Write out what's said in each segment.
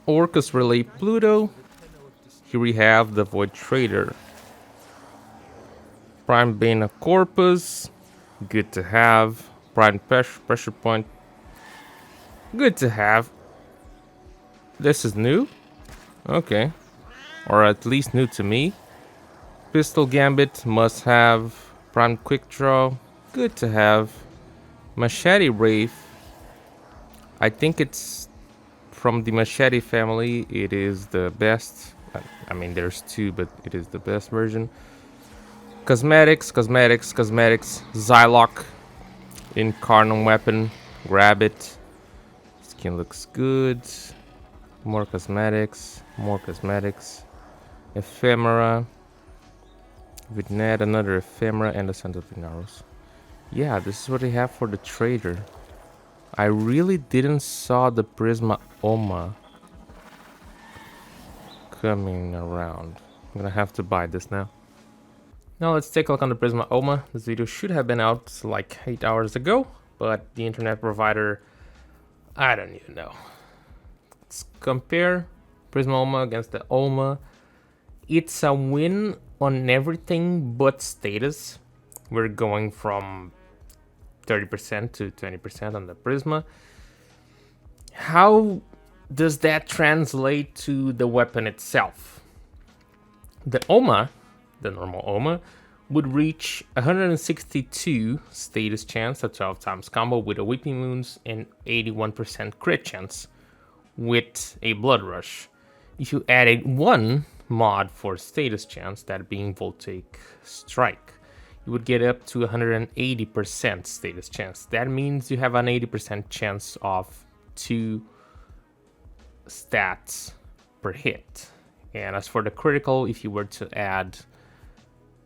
Orcus Relay Pluto. Here we have the Void Trader. Prime Bane of Corpus. Good to have. Prime Pressure Point. Good to have. This is new? Okay. Or at least new to me. Pistol Gambit, must have. Prime Quick Draw, good to have. Machete Wraith, I think it's from the Machete family. It is the best. I mean, there's two, but it is the best version. Cosmetics. Xylock, Incarnate Weapon, grab it. Skin looks good. More cosmetics. Ephemera. Vidnet, another Ephemera, and a Santa Pinaros. Yeah, this is what they have for the trader. I really didn't saw the Prisma Ohma coming around. I'm gonna have to buy this now. Now let's take a look on the Prisma Ohma. This video should have been out like 8 hours ago, but the internet provider, I don't even know. Let's compare Prisma Ohma against the Ohma. It's a win on everything but status. We're going from 30% to 20% on the Prisma. How does that translate to the weapon itself? The Ohma, the normal Ohma, would reach 162 status chance, a 12 times combo with a Weeping Wounds, and 81% crit chance with a Blood Rush. If you added one mod for status chance, that being Voltaic Strike, you would get up to 180% status chance. That means you have an 80% chance of 2 stats per hit. And as for the critical, if you were to add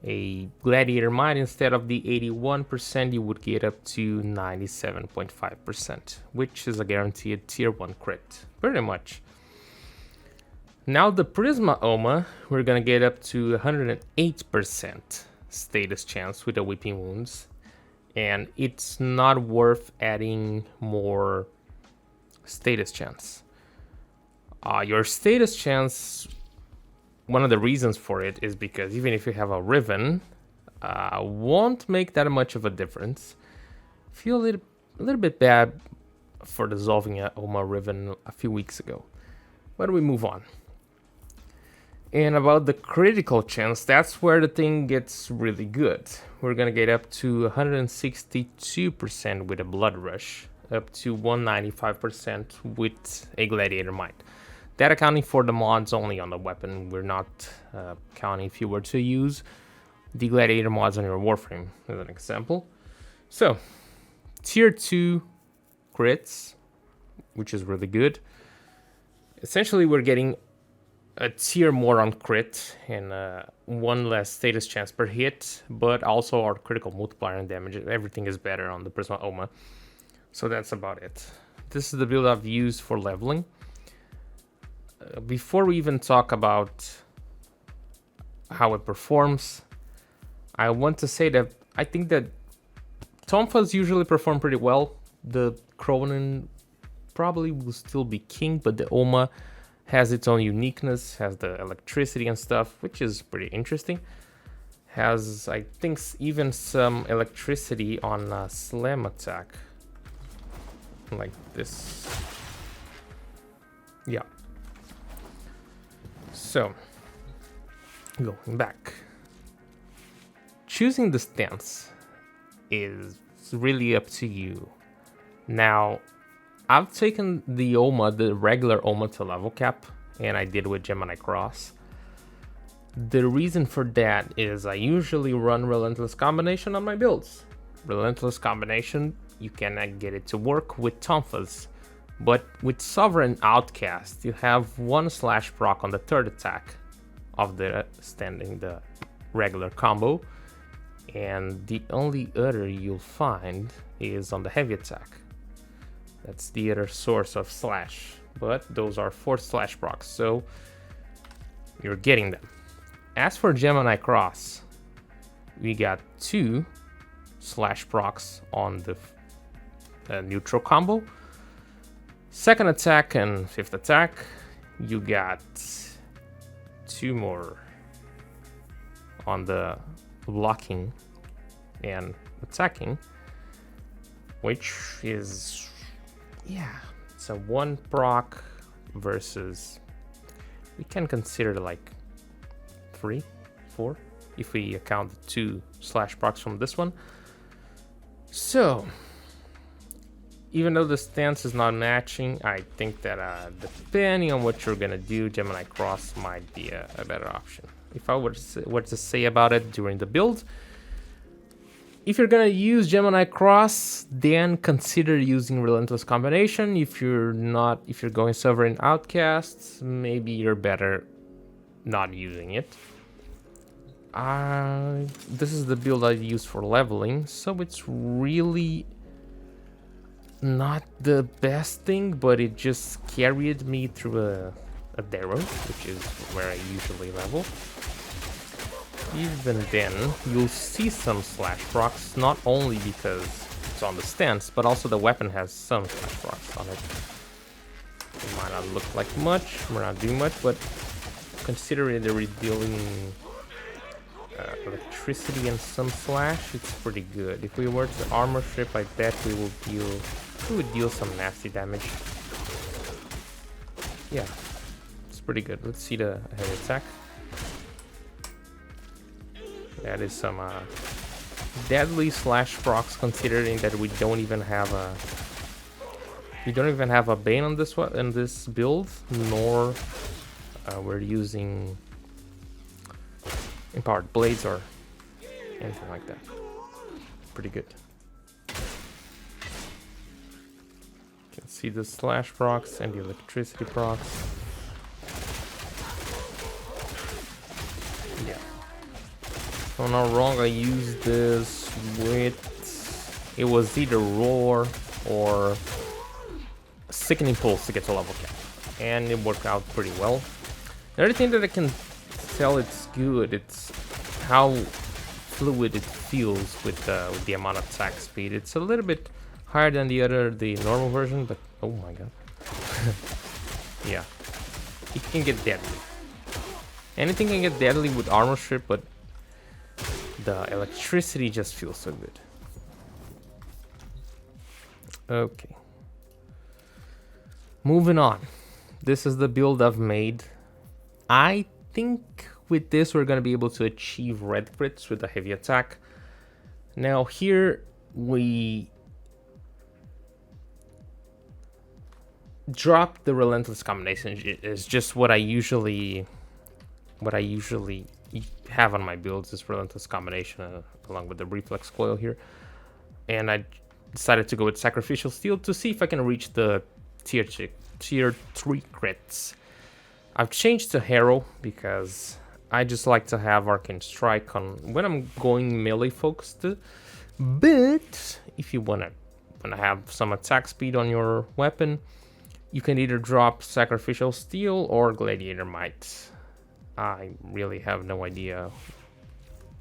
a Gladiator Might instead of the 81%, you would get up to 97.5%, which is a guaranteed tier 1 crit, pretty much. Now the Prisma Ohma, we're gonna get up to 108% status chance with the Weeping Wounds, and it's not worth adding more status chance. Your status chance, one of the reasons for it is because even if you have a Riven, won't make that much of a difference. Feel a little bit bad for dissolving a Ohma Riven a few weeks ago. But we move on. And about the critical chance, that's where the thing gets really good. We're gonna get up to 162% with a Blood Rush, up to 195% with a Gladiator Might. That accounting for the mods only on the weapon. We're not counting if you were to use the Gladiator mods on your Warframe, as an example. So, tier 2 crits, which is really good. Essentially, we're getting a tier more on crit and 1 less status chance per hit, but also our critical multiplier and damage. Everything is better on the Prisma Ohma. So that's about it. This is the build I've used for leveling. Before we even talk about how it performs, I want to say that I think that Tonfas usually perform pretty well. The Cronin probably will still be king, but the Ohma has its own uniqueness, has the electricity and stuff, which is pretty interesting. Has, I think, even some electricity on slam attack. Like this. Yeah. So, going back. Choosing the stance is really up to you. Now, I've taken the Ohma, the regular Ohma, to level cap, and I did with Gemini Cross. The reason for that is I usually run Relentless Combination on my builds. Relentless Combination, you cannot get it to work with Tonfas, but with Sovereign Outcast, you have 1 slash proc on the 3rd attack of the regular combo, and the only other you'll find is on the heavy attack. That's the other source of slash, but those are 4 slash procs, so you're getting them. As for Gemini Cross, we got 2 slash procs on the neutral combo. 2nd attack and 5th attack. you got 2 more on the blocking and attacking, which is, yeah, it's a 1 proc versus, we can consider like 3, 4 if we account the 2 slash procs from this one. So even though the stance is not matching, I think that depending on what you're gonna do, Gemini Cross might be a better option. If I were to say about it during the build, if you're gonna use Gemini Cross, then consider using Relentless Combination. If you're going Sovereign Outcasts, maybe you're better not using it. This is the build I use for leveling, so it's really not the best thing, but it just carried me through a Darrow, which is where I usually level. Even then, you'll see some slash procs, not only because it's on the stance, but also the weapon has some slash procs on it. It might not look like much, might not do much, but considering they're dealing electricity and some slash, it's pretty good. If we were to armor strip, I bet we would deal some nasty damage. Yeah, it's pretty good. Let's see the heavy attack. That is some deadly slash procs, considering that we don't even have a Bane on this one in this build, nor we're using empowered blades or anything like that. Pretty good. You can see the slash procs and the electricity procs. Yeah. If I'm not wrong, I used this with, it was either Roar or Sickening Pulse to get to level cap, and it worked out pretty well. The other thing that I can tell it's good, it's how fluid it feels with the amount of attack speed. It's a little bit higher than the normal version, but oh my god. Yeah, it can get deadly. Anything can get deadly with armor strip, but the electricity just feels so good. Okay, moving on. This is the build I've made. I think with this we're going to be able to achieve red crits with a heavy attack. Now here we drop the Relentless Combination. Is just what I usually have on my builds, is Relentless Combination along with the Reflex Coil here. And I decided to go with Sacrificial Steel to see if I can reach the tier 3 crits. I've changed to Harrow because I just like to have Arcane Strike on when I'm going melee focused. But if you wanna have some attack speed on your weapon, you can either drop Sacrificial Steel or Gladiator Might. I really have no idea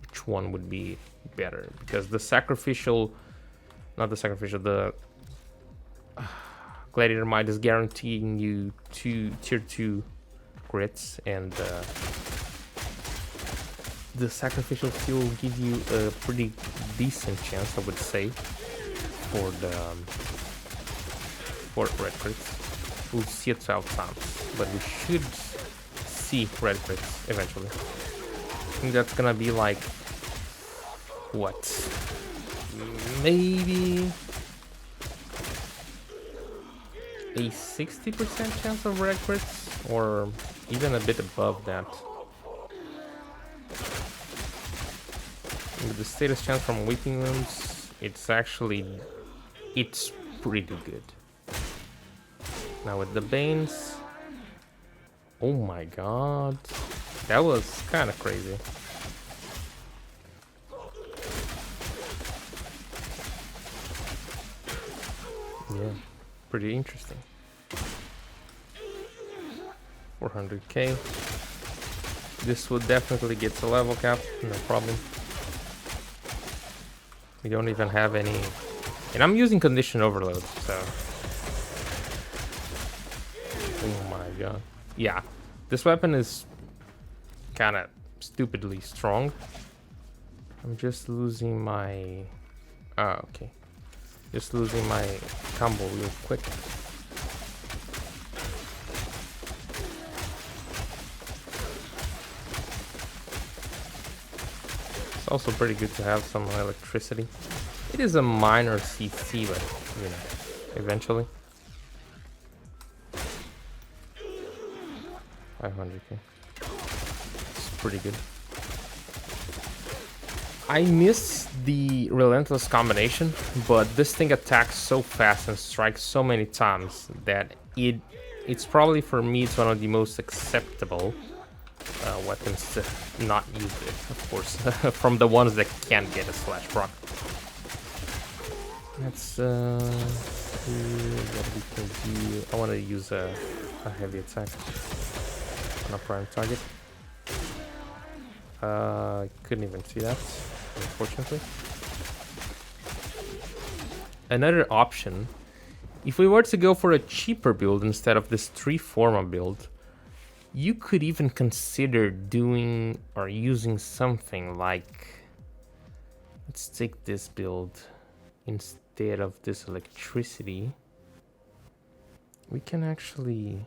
which one would be better, because the Gladiator Might is guaranteeing you tier 2 crits, and the Sacrificial Steel will give you a pretty decent chance, I would say, for red crits. We'll see it out times, but we should see red crits eventually. I think that's gonna be like, what, maybe a 60% chance of red crits, or even a bit above that. With the status chance from Weeping Wounds, it's pretty good. Now with the Banes, oh my god, that was kind of crazy. Yeah, pretty interesting. 400k. This would definitely get to level cap, no problem. We don't even have any, and I'm using Condition Overload, so. Oh my god. Yeah, this weapon is kind of stupidly strong. I'm just losing my... Oh, okay. Just losing my combo real quick. It's also pretty good to have some electricity. It is a minor CC, but, you know, eventually. 500k. It's pretty good. I miss the relentless combination, but this thing attacks so fast and strikes so many times that it's probably, for me, it's one of the most acceptable weapons to not use it, of course, from the ones that can't get a slash proc. Let's see what we can do. I want to use a heavy attack on a prime target. I couldn't even see that, unfortunately. Another option, if we were to go for a cheaper build instead of this 3 Forma build, you could even consider doing or using something like, let's take this build instead of this electricity. We can actually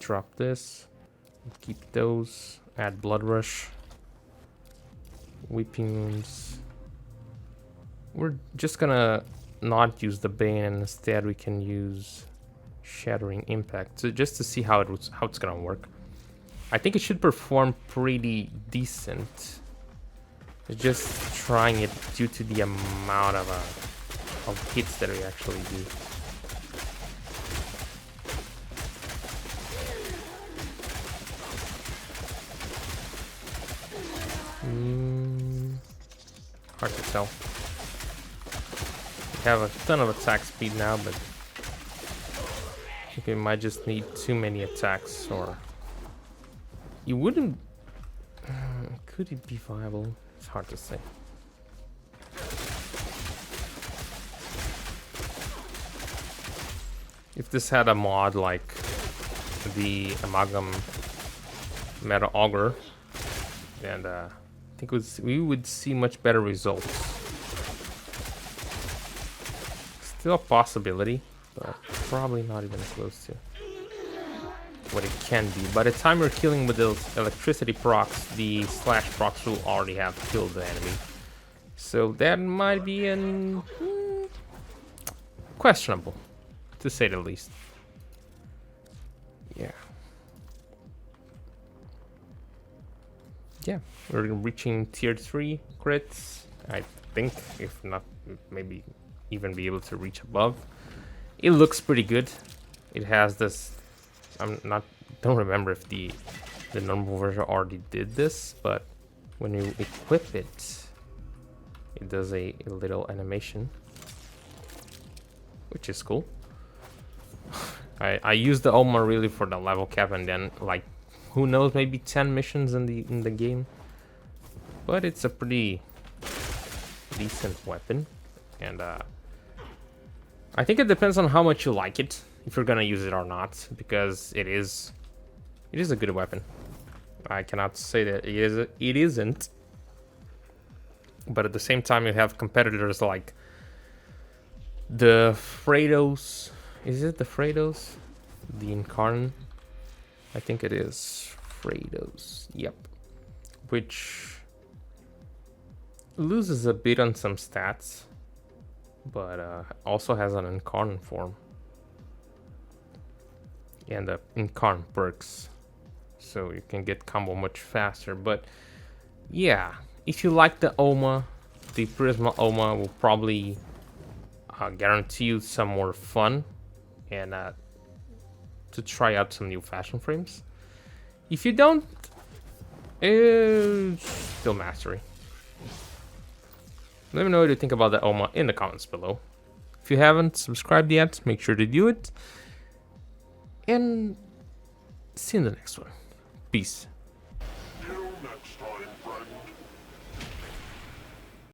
drop this, keep those, add blood rush, weeping wounds. We're just gonna not use the bane, and instead we can use shattering impact, so just to see how it's gonna work. I think it should perform pretty decent. It's just trying it due to the amount of hits that we actually do. Hard to tell. We have a ton of attack speed now, but I think we might just need too many attacks, or you wouldn't. Could it be viable? It's hard to say. If this had a mod like the Amalgam Meta Augur, and I think we would see much better results. Still a possibility, but probably not even close to what it can be. By the time we're killing with those electricity procs, the slash procs will already have killed the enemy. So that might be questionable, to say the least. Yeah. Yeah, we're reaching tier 3 crits, I think, if not, maybe even be able to reach above. It looks pretty good. It has this, don't remember if the normal version already did this, but when you equip it, it does a little animation, which is cool. I use the Ohma really for the level cap, and then, like, who knows, maybe 10 missions in the game. But it's a pretty decent weapon, and I think it depends on how much you like it, if you're gonna use it or not, because it is a good weapon. I cannot say that it isn't, but at the same time you have competitors like the Fredos. Is it the Fredos? The Incarn? I think it is Fredos. Yep. Which loses a bit on some stats, but also has an Incarn form and the Incarn perks, so you can get combo much faster. But yeah, if you like the Ohma, the Prisma Ohma will probably guarantee you some more fun and to try out some new fashion frames. If you don't, still mastery. Let me know what you think about the Ohma in the comments below. If you haven't subscribed yet, make sure to do it. And see you in the next one. Peace.